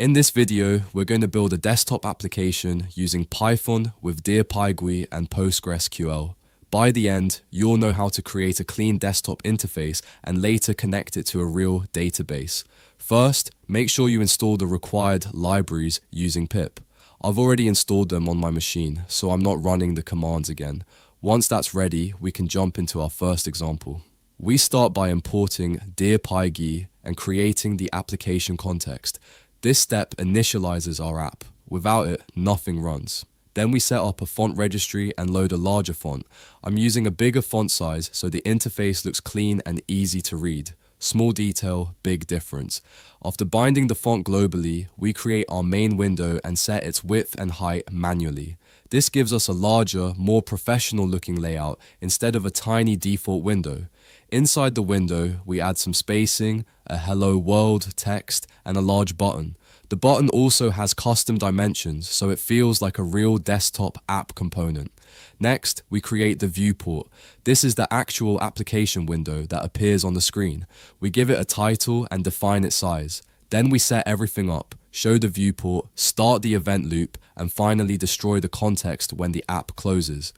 In this video, we're going to build a desktop application using Python with Dear PyGui and PostgreSQL. By the end, you'll know how to create a clean desktop interface and later connect it to a real database. First, make sure you install the required libraries using pip. I've already installed them on my machine, so I'm not running the commands again. Once that's ready, we can jump into our first example. We start by importing Dear PyGui and creating the application context. This step initializes our app. Without it, nothing runs. Then we set up a font registry and load a larger font. I'm using a bigger font size so the interface looks clean and easy to read. Small detail, big difference. After binding the font globally, we create our main window and set its width and height manually. This gives us a larger, more professional looking layout instead of a tiny default window. Inside the window, we add some spacing, a hello world text, and a large button. The button also has custom dimensions, so it feels like a real desktop app component. Next, we create the viewport. This is the actual application window that appears on the screen. We give it a title and define its size. Then we set everything up, show the viewport, start the event loop, and finally destroy the context when the app closes.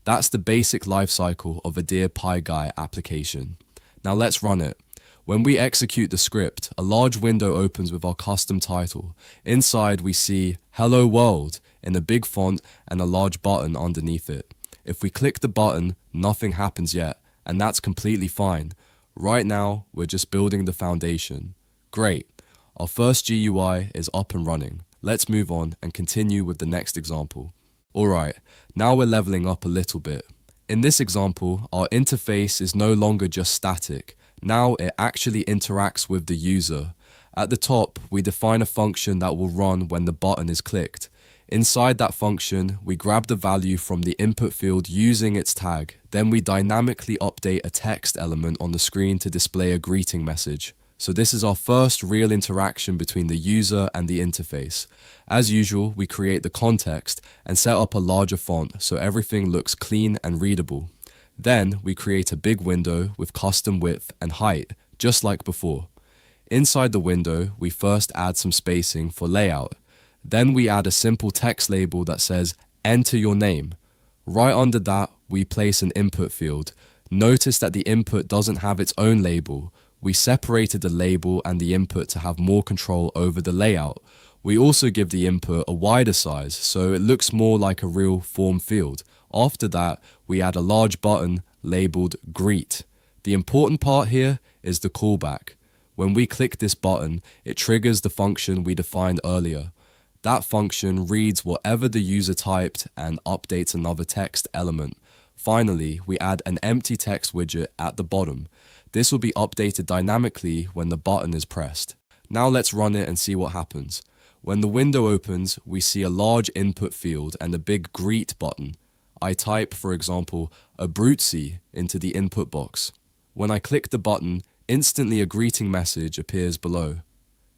That's the basic lifecycle of a Dear PyGui application. Now let's run it. When we execute the script, a large window opens with our custom title. Inside we see Hello World in a big font and a large button underneath it. If we click the button, nothing happens yet, and that's completely fine. Right now, we're just building the foundation. Great. Our first GUI is up and running. Let's move on and continue with the next example. Alright, now we're leveling up a little bit. In this example, our interface is no longer just static. Now it actually interacts with the user. At the top, we define a function that will run when the button is clicked. Inside that function, we grab the value from the input field using its tag. Then we dynamically update a text element on the screen to display a greeting message. So this is our first real interaction between the user and the interface. As usual, we create the context and set up a larger font so everything looks clean and readable. Then we create a big window with custom width and height, just like before. Inside the window, we first add some spacing for layout. Then we add a simple text label that says, "Enter your name." Right under that, we place an input field. Notice that the input doesn't have its own label. We separated the label and the input to have more control over the layout. We also give the input a wider size, so it looks more like a real form field. After that, we add a large button labeled Greet. The important part here is the callback. When we click this button, it triggers the function we defined earlier. That function reads whatever the user typed and updates another text element. Finally, we add an empty text widget at the bottom. This will be updated dynamically when the button is pressed. Now let's run it and see what happens. When the window opens, we see a large input field and a big greet button. I type, for example, Abruzzi into the input box. When I click the button, instantly a greeting message appears below.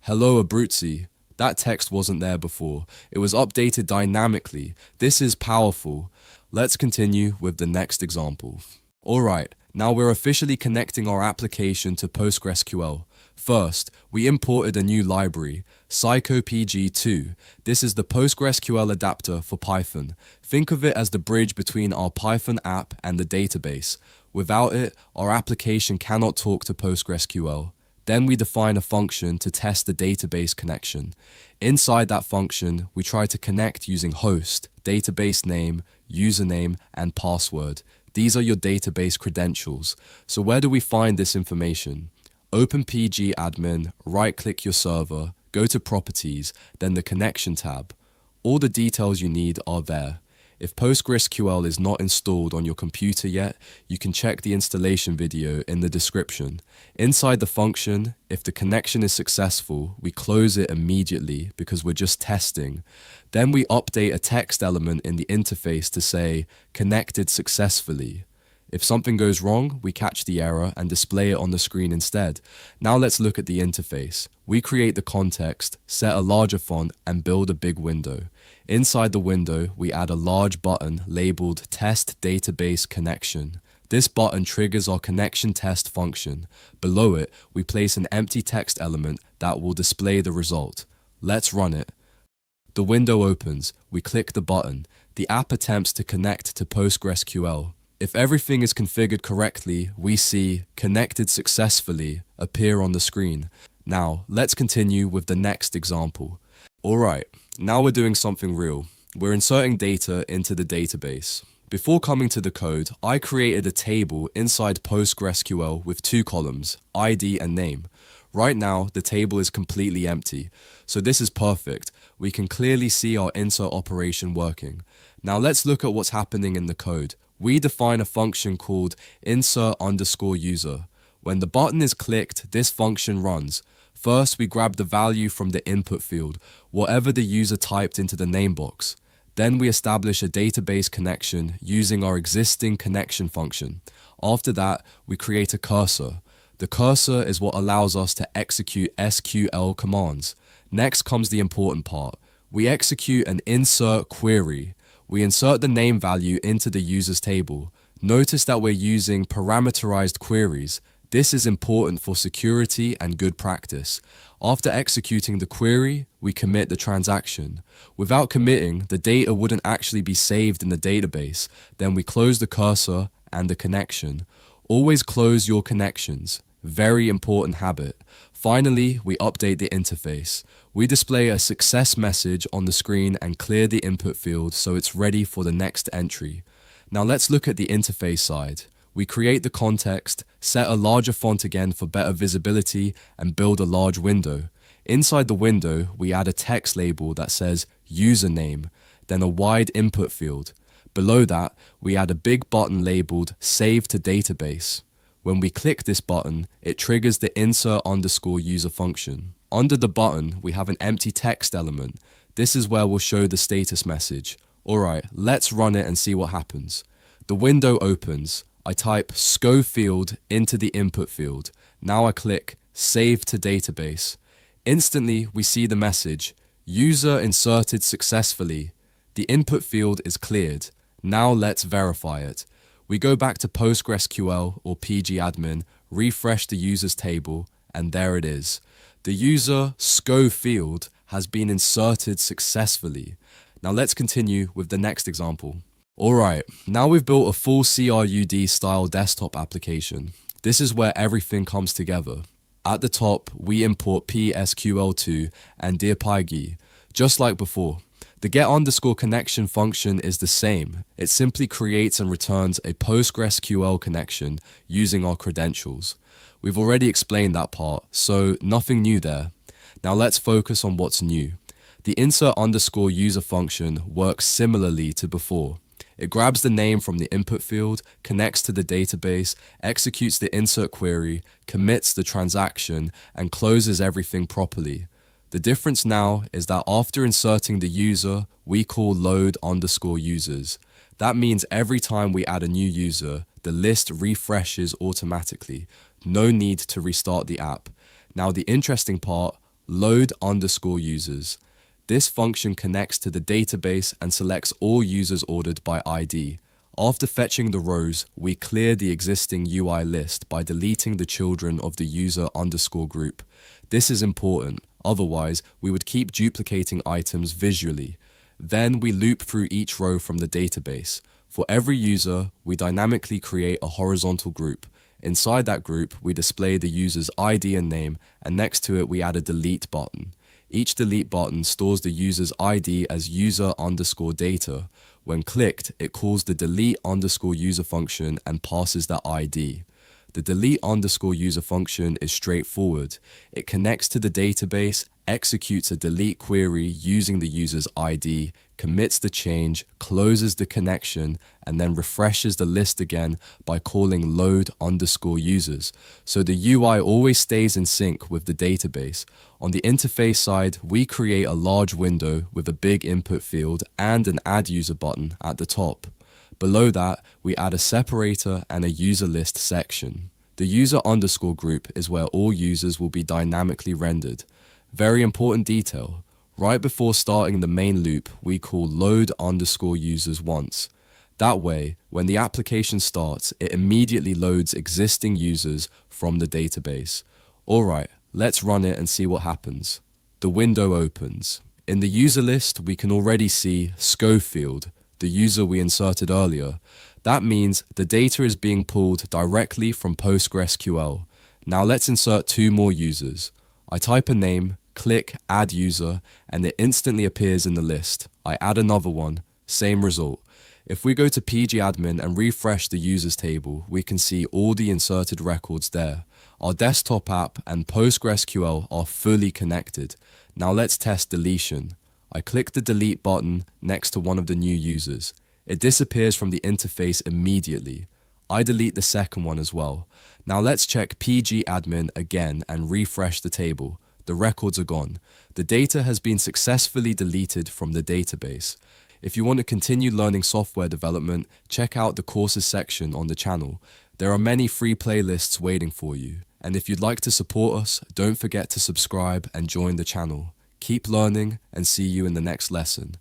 Hello Abruzzi. That text wasn't there before. It was updated dynamically. This is powerful. Let's continue with the next example. Alright, now we're officially connecting our application to PostgreSQL. First, we imported a new library, PsychoPG2. This is the PostgreSQL adapter for Python. Think of it as the bridge between our Python app and the database. Without it, our application cannot talk to PostgreSQL. Then we define a function to test the database connection. Inside that function, we try to connect using host, database name, username, and password. These are your database credentials. So where do we find this information? Open pgadmin, right-click your server, go to Properties, then the Connection tab. All the details you need are there. If PostgreSQL is not installed on your computer yet, you can check the installation video in the description. Inside the function, if the connection is successful, we close it immediately because we're just testing. Then we update a text element in the interface to say, "Connected successfully." If something goes wrong, we catch the error and display it on the screen instead. Now let's look at the interface. We create the context, set a larger font, and build a big window. Inside the window, we add a large button labeled Test Database Connection. This button triggers our connection test function. Below it, we place an empty text element that will display the result. let's run it. The window opens, we click the button. The app attempts to connect to PostgreSQL. If everything is configured correctly, we see "connected successfully" appear on the screen. Now, let's continue with the next example. Alright, now we're doing something real. We're inserting data into the database. Before coming to the code, I created a table inside PostgreSQL with two columns, ID and name. Right now, the table is completely empty, so this is perfect. We can clearly see our insert operation working. Now let's look at what's happening in the code. We define a function called insert_user. When the button is clicked, this function runs. First, we grab the value from the input field, whatever the user typed into the name box. Then we establish a database connection using our existing connection function. After that, we create a cursor. The cursor is what allows us to execute SQL commands. Next comes the important part. We execute an insert query. We insert the name value into the user's table. Notice that we're using parameterized queries. This is important for security and good practice. After executing the query, we commit the transaction. Without committing, the data wouldn't actually be saved in the database. Then we close the cursor and the connection. Always close your connections. Very important habit. Finally, we update the interface. We display a success message on the screen and clear the input field so it's ready for the next entry. Now let's look at the interface side. We create the context, set a larger font again for better visibility, and build a large window. Inside the window, we add a text label that says username, then a wide input field. Below that, we add a big button labeled Save to Database. When we click this button, it triggers the insert_user function. Under the button, we have an empty text element. This is where we'll show the status message. Alright, let's run it and see what happens. The window opens. I type Schofield into the input field. Now I click Save to Database. Instantly, we see the message, User inserted successfully. The input field is cleared. Now let's verify it. We go back to PostgreSQL or pgadmin, refresh the user's table, and there it is. The user, Schofield, has been inserted successfully. Now let's continue with the next example. Alright, now we've built a full CRUD style desktop application. This is where everything comes together. At the top, we import PSQL2 and DearPyGui, just like before. The get_connection function is the same. It simply creates and returns a PostgreSQL connection using our credentials. We've already explained that part, so nothing new there. Now let's focus on what's new. The insert_user function works similarly to before. It grabs the name from the input field, connects to the database, executes the insert query, commits the transaction, and closes everything properly. The difference now is that after inserting the user, we call load_users. That means every time we add a new user, the list refreshes automatically. No need to restart the app. Now the interesting part, load_users. This function connects to the database and selects all users ordered by ID. After fetching the rows, we clear the existing UI list by deleting the children of the user_group. This is important, otherwise we would keep duplicating items visually. Then we loop through each row from the database. For every user, we dynamically create a horizontal group. Inside that group, we display the user's ID and name, and next to it we add a delete button. Each delete button stores the user's ID as user_data. When clicked, it calls the delete_user function and passes that ID. The delete_user function is straightforward. It connects to the database, executes a delete query using the user's ID, commits the change, closes the connection, and then refreshes the list again by calling load_users. So the UI always stays in sync with the database. On the interface side, we create a large window with a big input field and an add user button at the top. Below that, we add a separator and a user list section. The user_group is where all users will be dynamically rendered. Very important detail. Right before starting the main loop, we call load_users once. That way, when the application starts, it immediately loads existing users from the database. Alright, let's run it and see what happens. The window opens. In the user list, we can already see Schofield, the user we inserted earlier. That means the data is being pulled directly from PostgreSQL. Now let's insert 2 more users. I type a name, click Add User, and it instantly appears in the list. I add another one, same result. If we go to pgadmin and refresh the users table, we can see all the inserted records there. Our desktop app and PostgreSQL are fully connected. Now let's test deletion. I click the delete button next to one of the new users. It disappears from the interface immediately. I delete the second one as well. Now let's check pgadmin again and refresh the table. The records are gone. The data has been successfully deleted from the database. If you want to continue learning software development, check out the courses section on the channel. There are many free playlists waiting for you. And if you'd like to support us, don't forget to subscribe and join the channel. Keep learning and see you in the next lesson.